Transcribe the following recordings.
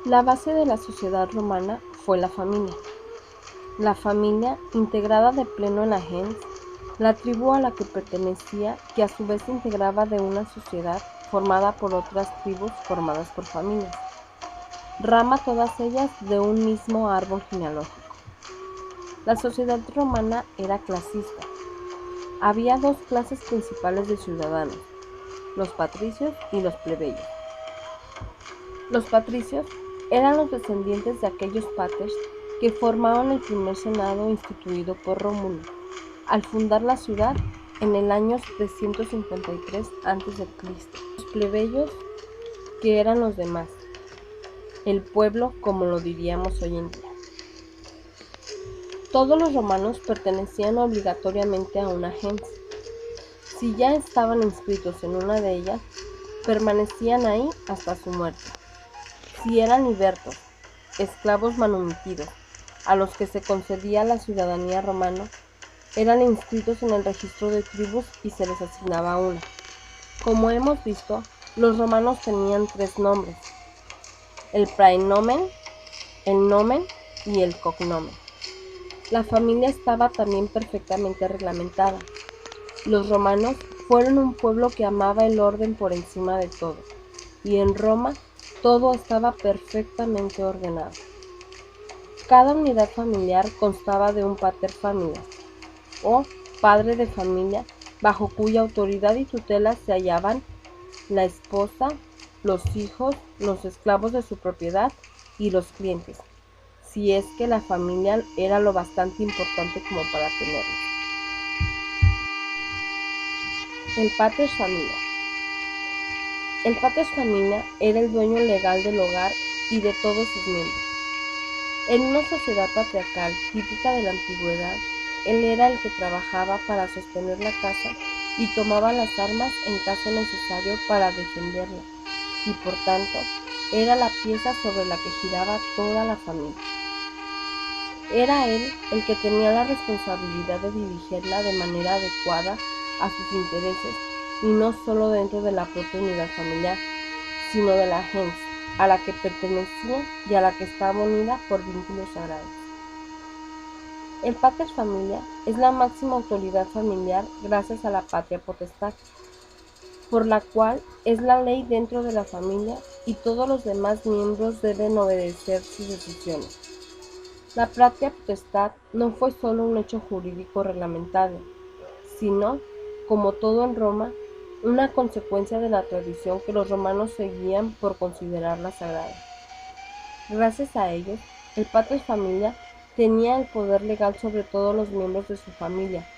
La base de la sociedad romana fue la familia. La familia, integrada de pleno en la gens, la tribu a la que pertenecía, que a su vez se integraba de una sociedad formada por otras tribus formadas por familias, rama todas ellas de un mismo árbol genealógico. La sociedad romana era clasista. Había dos clases principales de ciudadanos, los patricios y los plebeyos. Los patricios eran los descendientes de aquellos paters que formaron el primer senado instituido por Rómulo, al fundar la ciudad en el año 353 a.C. Los plebeyos, que eran los demás, el pueblo como lo diríamos hoy en día. Todos los romanos pertenecían obligatoriamente a una gens. Si ya estaban inscritos en una de ellas, permanecían ahí hasta su muerte. Si eran libertos, esclavos manumitidos, a los que se concedía la ciudadanía romana, eran inscritos en el registro de tribus y se les asignaba una. Como hemos visto, los romanos tenían tres nombres: el praenomen, el nomen y el cognomen. La familia estaba también perfectamente reglamentada. Los romanos fueron un pueblo que amaba el orden por encima de todo, y en Roma todo estaba perfectamente ordenado. Cada unidad familiar constaba de un pater familias, o padre de familia, bajo cuya autoridad y tutela se hallaban la esposa, los hijos, los esclavos de su propiedad y los clientes, si es que la familia era lo bastante importante como para tenerlo. El pater familia. El pater familia era el dueño legal del hogar y de todos sus miembros. En una sociedad patriarcal típica de la antigüedad, él era el que trabajaba para sostener la casa y tomaba las armas en caso necesario para defenderla, y por tanto era la pieza sobre la que giraba toda la familia. Era él el que tenía la responsabilidad de dirigirla de manera adecuada a sus intereses, y no solo dentro de la propia unidad familiar, sino de la gens a la que pertenecía y a la que estaba unida por vínculos sagrados. El pater familia es la máxima autoridad familiar gracias a la patria potestad, por la cual es la ley dentro de la familia y todos los demás miembros deben obedecer sus decisiones. La patria potestad no fue solo un hecho jurídico reglamentario, sino, como todo en Roma, una consecuencia de la tradición que los romanos seguían por considerarla sagrada. Gracias a ellos, el pater familia tenía el poder legal sobre todos los miembros de su familia,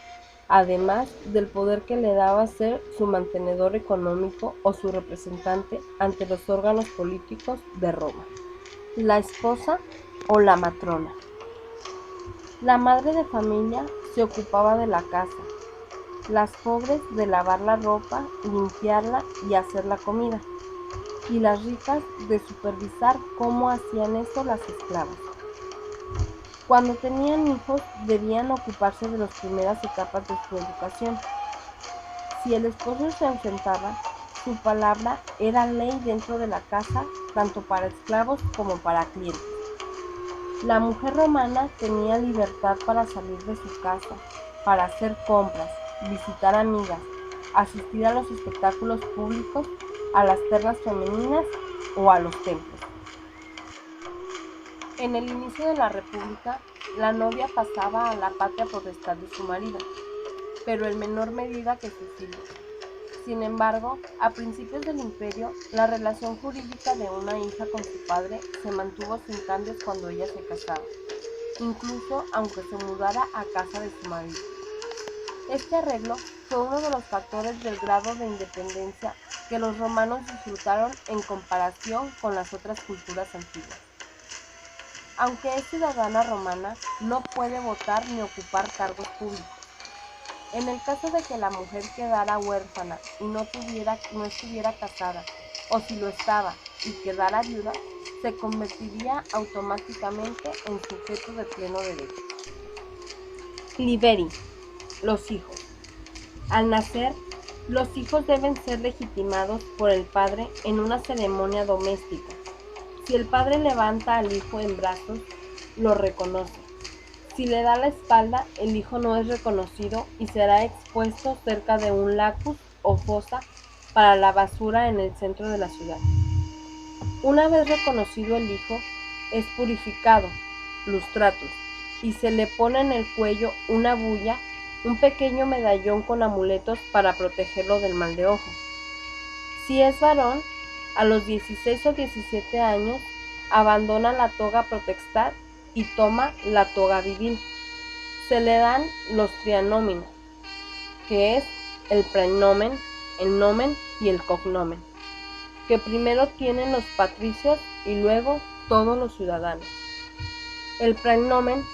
además del poder que le daba ser su mantenedor económico o su representante ante los órganos políticos de Roma. La esposa o la matrona. La madre de familia se ocupaba de la casa, las pobres de lavar la ropa, limpiarla y hacer la comida, y las ricas de supervisar cómo hacían eso las esclavas. Cuando tenían hijos, debían ocuparse de las primeras etapas de su educación. Si el esposo se ausentaba, su palabra era ley dentro de la casa, tanto para esclavos como para clientes. La mujer romana tenía libertad para salir de su casa, para hacer compras, visitar amigas, asistir a los espectáculos públicos, a las ternas femeninas o a los templos. En el inicio de la República, la novia pasaba a la patria potestad de su marido, pero en menor medida que sus hijos. Sin embargo, a principios del Imperio, la relación jurídica de una hija con su padre se mantuvo sin cambios cuando ella se casaba, incluso aunque se mudara a casa de su marido. Este arreglo fue uno de los factores del grado de independencia que los romanos disfrutaron en comparación con las otras culturas antiguas. Aunque es ciudadana romana, no puede votar ni ocupar cargos públicos. En el caso de que la mujer quedara huérfana y no estuviera casada, o si lo estaba y quedara viuda, se convertiría automáticamente en sujeto de pleno derecho. Liberi, los hijos. Al nacer, los hijos deben ser legitimados por el padre en una ceremonia doméstica. Si el padre levanta al hijo en brazos, lo reconoce. Si le da la espalda, el hijo no es reconocido y será expuesto cerca de un lacus o fosa para la basura en el centro de la ciudad. Una vez reconocido el hijo, es purificado, lustratus, y se le pone en el cuello una bulla, un pequeño medallón con amuletos para protegerlo del mal de ojo. Si es varón, a los 16 o 17 años, abandona la toga protextat y toma la toga viril. Se le dan los trianóminos, que es el praenomen, el nomen y el cognomen, que primero tienen los patricios y luego todos los ciudadanos. El praenomen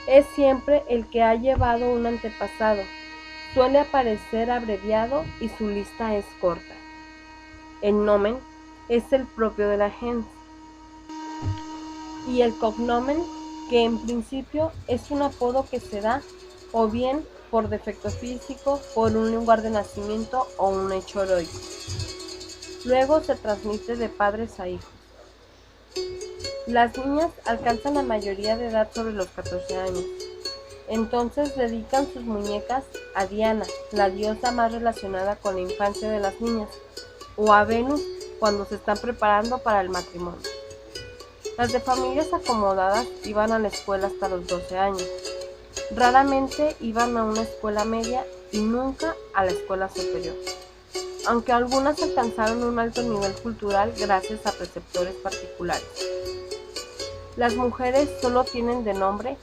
es siempre el que ha llevado un antepasado, suele aparecer abreviado y su lista es corta. El nomen es el propio de la gens. Y el cognomen, que en principio es un apodo que se da o bien por defecto físico, por un lugar de nacimiento o un hecho heroico. Luego se transmite de padres a hijos. Las niñas alcanzan la mayoría de edad sobre los 14 años. Entonces dedican sus muñecas a Diana, la diosa más relacionada con la infancia de las niñas, o a Venus cuando se están preparando para el matrimonio. Las de familias acomodadas iban a la escuela hasta los 12 años. Raramente iban a una escuela media y nunca a la escuela superior, aunque algunas alcanzaron un alto nivel cultural gracias a preceptores particulares. Las mujeres solo tienen de nombre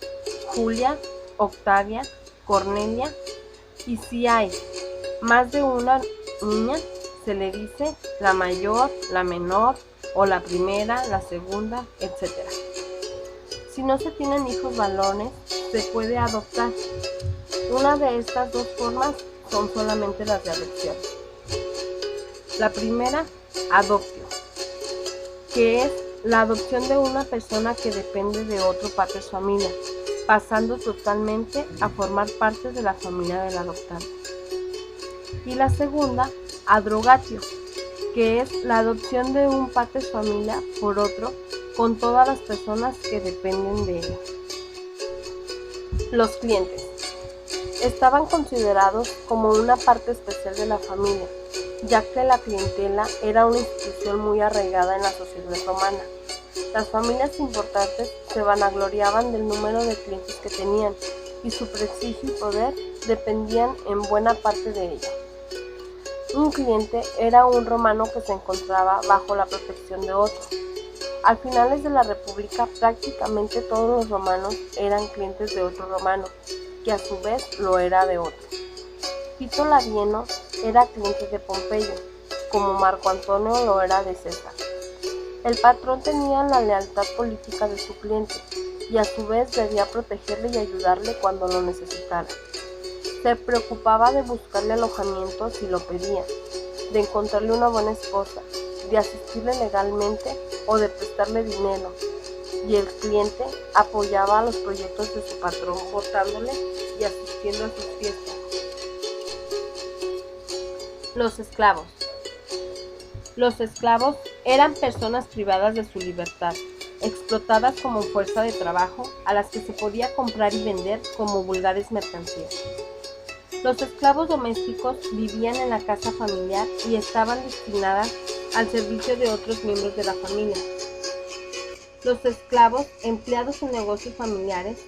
Julia, Octavia, Cornelia, y si hay más de una niña, se le dice la mayor, la menor, o la primera, la segunda, etc. Si no se tienen hijos varones, se puede adoptar. Una de estas dos formas son solamente las de adopción. La primera, adoptio, que es la adopción de una persona que depende de otro pater familia, pasando totalmente a formar parte de la familia del adoptante. Y la segunda, adrogatio, que es la adopción de un pater familia por otro con todas las personas que dependen de él. Los clientes estaban considerados como una parte especial de la familia, ya que la clientela era una institución muy arraigada en la sociedad romana. Las familias importantes se vanagloriaban del número de clientes que tenían, y su prestigio y poder dependían en buena parte de ello. Un cliente era un romano que se encontraba bajo la protección de otro. A finales de la República, prácticamente todos los romanos eran clientes de otro romano, que a su vez lo era de otro. Tito Labieno era cliente de Pompeyo, como Marco Antonio lo era de César. El patrón tenía la lealtad política de su cliente, y a su vez debía protegerle y ayudarle cuando lo necesitara. Se preocupaba de buscarle alojamiento si lo pedía, de encontrarle una buena esposa, de asistirle legalmente o de prestarle dinero, y el cliente apoyaba los proyectos de su patrón votándole y asistiendo a sus fiestas. Los esclavos. Los esclavos eran personas privadas de su libertad, explotadas como fuerza de trabajo, a las que se podía comprar y vender como vulgares mercancías. Los esclavos domésticos vivían en la casa familiar y estaban destinadas al servicio de otros miembros de la familia. Los esclavos empleados en negocios familiares,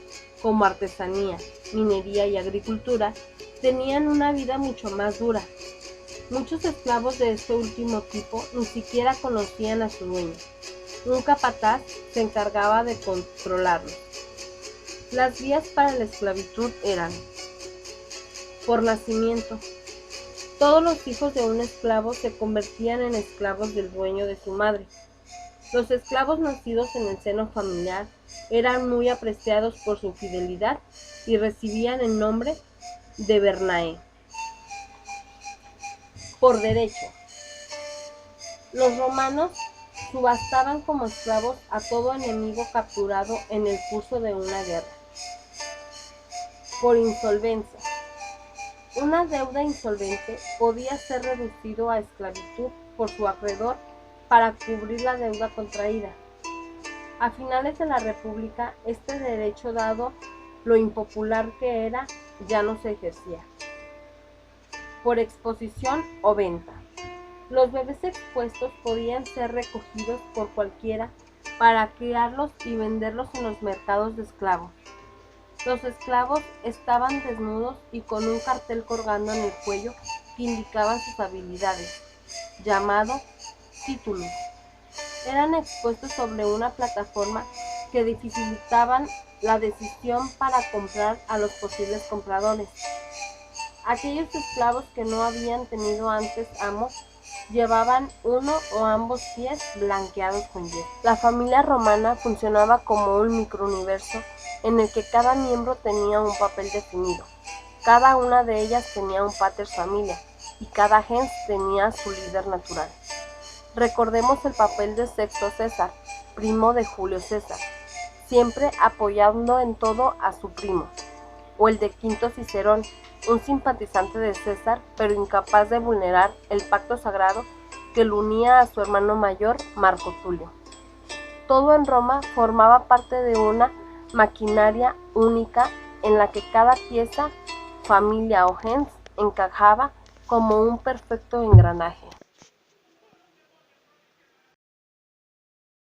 como artesanía, minería y agricultura, tenían una vida mucho más dura. Muchos esclavos de este último tipo ni siquiera conocían a su dueño. Un capataz se encargaba de controlarlos. Las vías para la esclavitud eran: por nacimiento. Todos los hijos de un esclavo se convertían en esclavos del dueño de su madre. Los esclavos nacidos en el seno familiar eran muy apreciados por su fidelidad y recibían el nombre de Bernae. Por derecho. Los romanos subastaban como esclavos a todo enemigo capturado en el curso de una guerra. Por insolvencia. Una deuda insolvente podía ser reducido a esclavitud por su acreedor para cubrir la deuda contraída. A finales de la República, este derecho, dado lo impopular que era, ya no se ejercía por exposición o venta. Los bebés expuestos podían ser recogidos por cualquiera para criarlos y venderlos en los mercados de esclavos. Los esclavos estaban desnudos y con un cartel colgando en el cuello que indicaban sus habilidades, llamado título. Eran expuestos sobre una plataforma que dificultaban la decisión para comprar a los posibles compradores. Aquellos esclavos que no habían tenido antes amo llevaban uno o ambos pies blanqueados con yeso. La familia romana funcionaba como un microuniverso en el que cada miembro tenía un papel definido. Cada una de ellas tenía un pater familia y cada gens tenía su líder natural. Recordemos el papel de Sexto César, primo de Julio César, siempre apoyando en todo a su primo, o el de Quinto Cicerón, un simpatizante de César, pero incapaz de vulnerar el pacto sagrado que lo unía a su hermano mayor, Marco Tulio. Todo en Roma formaba parte de una maquinaria única en la que cada pieza, familia o gens, encajaba como un perfecto engranaje.